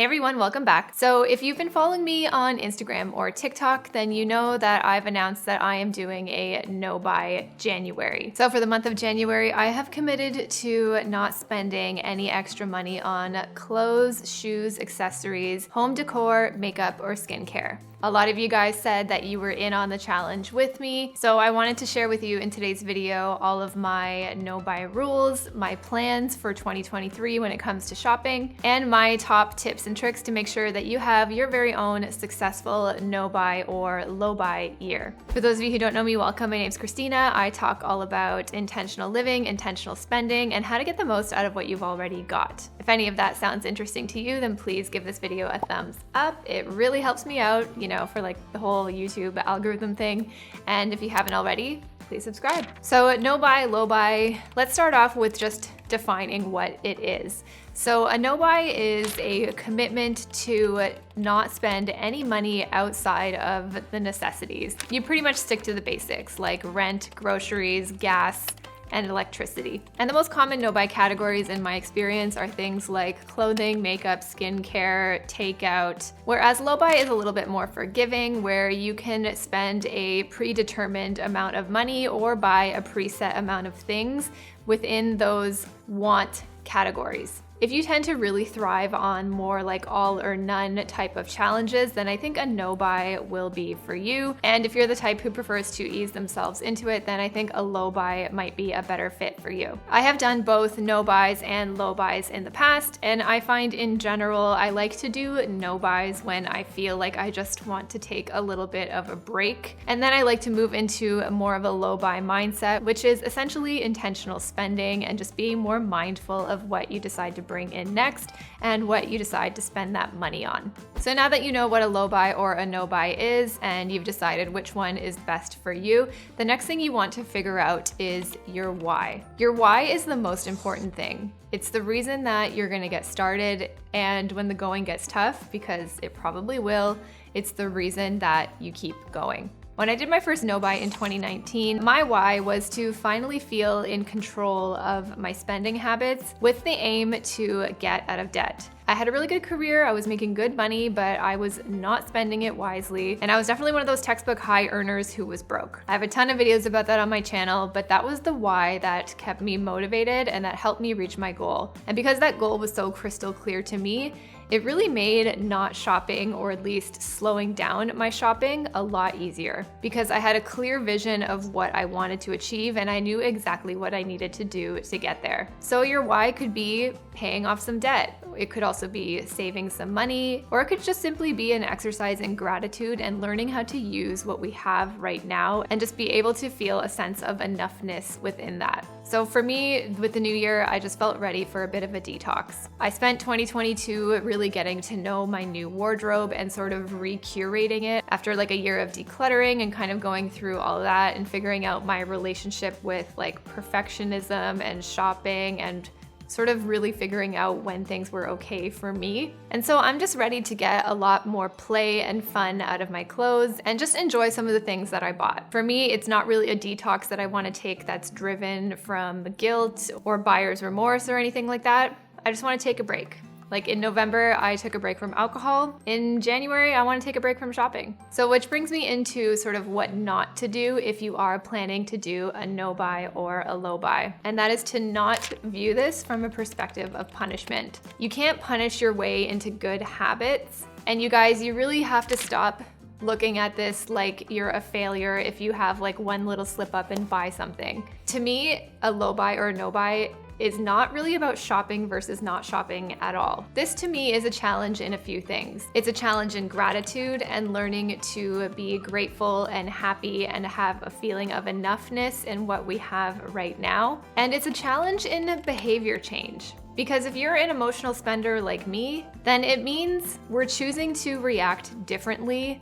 Hey everyone, welcome back. So if you've been following me on Instagram or TikTok, then you know that I've announced that I am doing a no-buy January. So for the month of January, I have committed to not spending any extra money on clothes, shoes, accessories, home decor, makeup, or skincare. A lot of you guys said that you were in on the challenge with me, so I wanted to share with you in today's video all of my no-buy rules, my plans for 2023 when it comes to shopping, and my top tips and tricks to make sure that you have your very own successful no-buy or low-buy year. For those of you who don't know me, welcome. My name's Christina. I talk all about intentional living, intentional spending, and how to get the most out of what you've already got. If any of that sounds interesting to you, then please give this video a thumbs up. It really helps me out, for like the whole YouTube algorithm thing. And if you haven't already, please subscribe. So no buy, low buy, let's start off with just defining what it is. So a no buy is a commitment to not spend any money outside of the necessities. You pretty much stick to the basics like rent, groceries, gas, and electricity. And the most common no-buy categories in my experience are things like clothing, makeup, skincare, takeout, whereas low-buy is a little bit more forgiving, where you can spend a predetermined amount of money or buy a preset amount of things within those want categories. If you tend to really thrive on more like all or none type of challenges, then I think a no-buy will be for you. And if you're the type who prefers to ease themselves into it, then I think a low-buy might be a better fit for you. I have done both no-buys and low-buys in the past, and I find in general, I like to do no-buys when I feel like I just want to take a little bit of a break. And then I like to move into more of a low-buy mindset, which is essentially intentional spending and just being more mindful of what you decide to bring in next and what you decide to spend that money on. So now that you know what a low buy or a no buy is and you've decided which one is best for you, the next thing you want to figure out is your why. Your why is the most important thing. It's the reason that you're going to get started, and when the going gets tough, because it probably will, it's the reason that you keep going. When I did my first no-buy in 2019, my why was to finally feel in control of my spending habits with the aim to get out of debt. I had a really good career, I was making good money, but I was not spending it wisely, and I was definitely one of those textbook high earners who was broke. I have a ton of videos about that on my channel, but that was the why that kept me motivated and that helped me reach my goal. And because that goal was so crystal clear to me, it really made not shopping, or at least slowing down my shopping, a lot easier, because I had a clear vision of what I wanted to achieve and I knew exactly what I needed to do to get there. So your why could be paying off some debt. It could also be saving some money, or it could just simply be an exercise in gratitude and learning how to use what we have right now and just be able to feel a sense of enoughness within that. So for me, with the new year, I just felt ready for a bit of a detox. I spent 2022 really getting to know my new wardrobe and sort of re-curating it after like a year of decluttering and kind of going through all of that and figuring out my relationship with like perfectionism and shopping and sort of really figuring out when things were okay for me. And so I'm just ready to get a lot more play and fun out of my clothes and just enjoy some of the things that I bought. For me, it's not really a detox that I want to take that's driven from guilt or buyer's remorse or anything like that. I just want to take a break. Like in November, I took a break from alcohol. In January, I want to take a break from shopping. So which brings me into sort of what not to do if you are planning to do a no buy or a low buy. And that is to not view this from a perspective of punishment. You can't punish your way into good habits. And you guys, you really have to stop looking at this like you're a failure if you have like one little slip up and buy something. To me, a low buy or a no buy is not really about shopping versus not shopping at all. This to me is a challenge in a few things. It's a challenge in gratitude and learning to be grateful and happy and have a feeling of enoughness in what we have right now. And it's a challenge in behavior change. Because if you're an emotional spender like me, then it means we're choosing to react differently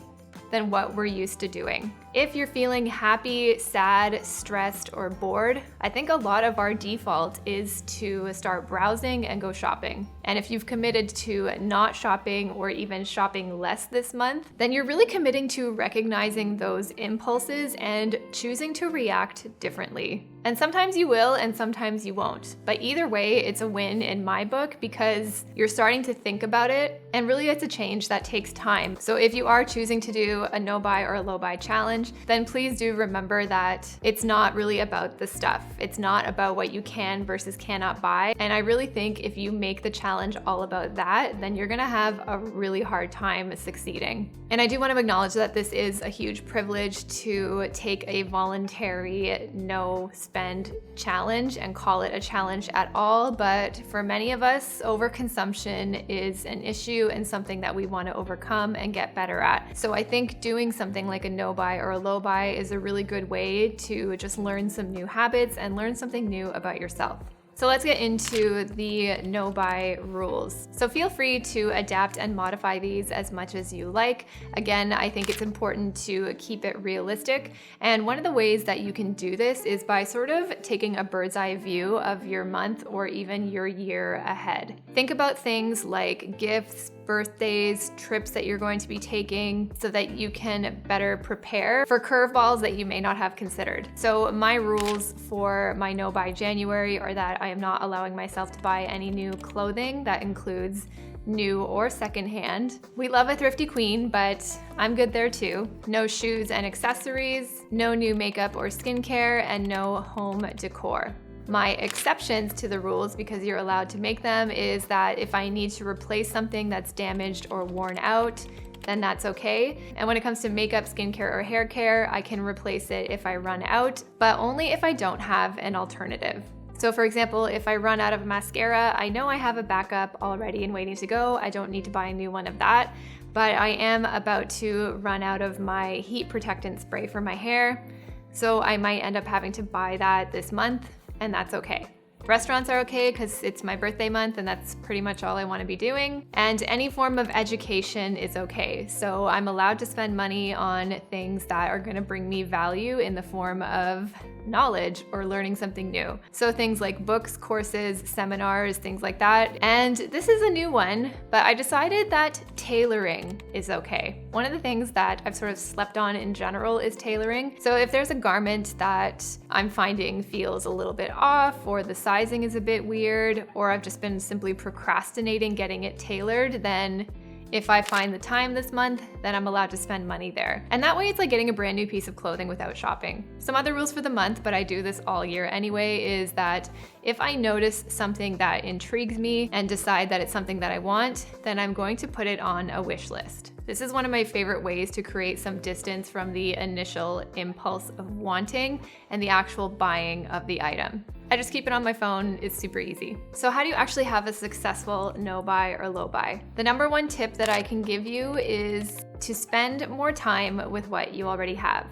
than what we're used to doing. If you're feeling happy, sad, stressed, or bored, I think a lot of our default is to start browsing and go shopping. And if you've committed to not shopping or even shopping less this month, then you're really committing to recognizing those impulses and choosing to react differently. And sometimes you will and sometimes you won't. But either way, it's a win in my book because you're starting to think about it, and really it's a change that takes time. So if you are choosing to do a no buy or a low buy challenge, then please do remember that it's not really about the stuff. It's not about what you can versus cannot buy. And I really think if you make the challenge all about that, then you're gonna have a really hard time succeeding. And I do want to acknowledge that this is a huge privilege to take a voluntary no spend challenge and call it a challenge at all. But for many of us, overconsumption is an issue and something that we want to overcome and get better at. So I think doing something like a no buy or a low buy is a really good way to just learn some new habits and learn something new about yourself. So let's get into the no buy rules. So feel free to adapt and modify these as much as you like. Again, I think it's important to keep it realistic. And one of the ways that you can do this is by sort of taking a bird's eye view of your month or even your year ahead. Think about things like gifts, birthdays, trips that you're going to be taking so that you can better prepare for curveballs that you may not have considered. So my rules for my no buy January are that I am not allowing myself to buy any new clothing. That includes new or secondhand. We love a thrifty queen, but I'm good there too. No shoes and accessories, no new makeup or skincare, and no home decor. My exceptions to the rules, because you're allowed to make them, is that if I need to replace something that's damaged or worn out, then that's okay. And when it comes to makeup, skincare, or hair care, I can replace it if I run out, but only if I don't have an alternative. So for example, if I run out of mascara, I know I have a backup already and waiting to go. I don't need to buy a new one of that, but I am about to run out of my heat protectant spray for my hair. So I might end up having to buy that this month, and that's okay. Restaurants are okay because it's my birthday month and that's pretty much all I want to be doing. And any form of education is okay. So I'm allowed to spend money on things that are going to bring me value in the form of knowledge or learning something new. So things like books, courses, seminars, things like that. And this is a new one, but I decided that tailoring is okay. One of the things that I've sort of slept on in general is tailoring. So if there's a garment that I'm finding feels a little bit off, or the sizing is a bit weird, or I've just been simply procrastinating getting it tailored, then if I find the time this month, then I'm allowed to spend money there. And that way it's like getting a brand new piece of clothing without shopping. Some other rules for the month, but I do this all year anyway, is that if I notice something that intrigues me and decide that it's something that I want, then I'm going to put it on a wish list. This is one of my favorite ways to create some distance from the initial impulse of wanting and the actual buying of the item. I just keep it on my phone. It's super easy. So how do you actually have a successful no buy or low buy? The number one tip that I can give you is to spend more time with what you already have.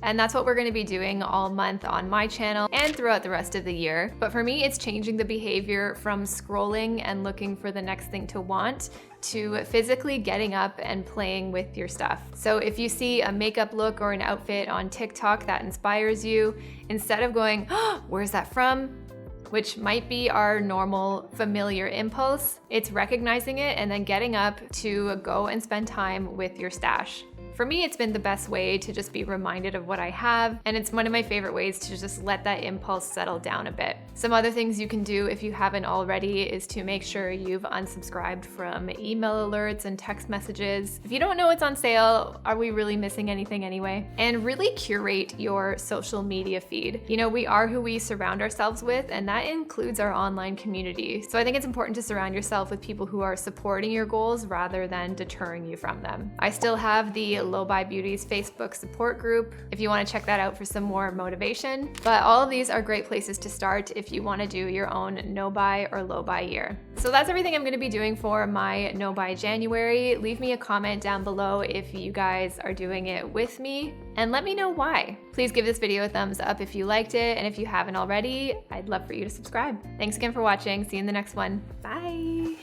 And that's what we're going to be doing all month on my channel and throughout the rest of the year. But for me, it's changing the behavior from scrolling and looking for the next thing to want to physically getting up and playing with your stuff. So if you see a makeup look or an outfit on TikTok that inspires you, instead of going, oh, where's that from? Which might be our normal familiar impulse, it's recognizing it and then getting up to go and spend time with your stash. For me, it's been the best way to just be reminded of what I have, and it's one of my favorite ways to just let that impulse settle down a bit. Some other things you can do if you haven't already is to make sure you've unsubscribed from email alerts and text messages. If you don't know it's on sale, are we really missing anything anyway? And really curate your social media feed. You know, we are who we surround ourselves with, and that includes our online community. So I think it's important to surround yourself with people who are supporting your goals rather than deterring you from them. I still have the Low Buy Beauties Facebook support group if you want to check that out for some more motivation. But all of these are great places to start if you want to do your own no buy or low buy year. So that's everything I'm going to be doing for my no buy January. Leave me a comment down below if you guys are doing it with me and let me know why. Please give this video a thumbs up if you liked it, and if you haven't already, I'd love for you to subscribe. Thanks again for watching. See you in the next one. Bye.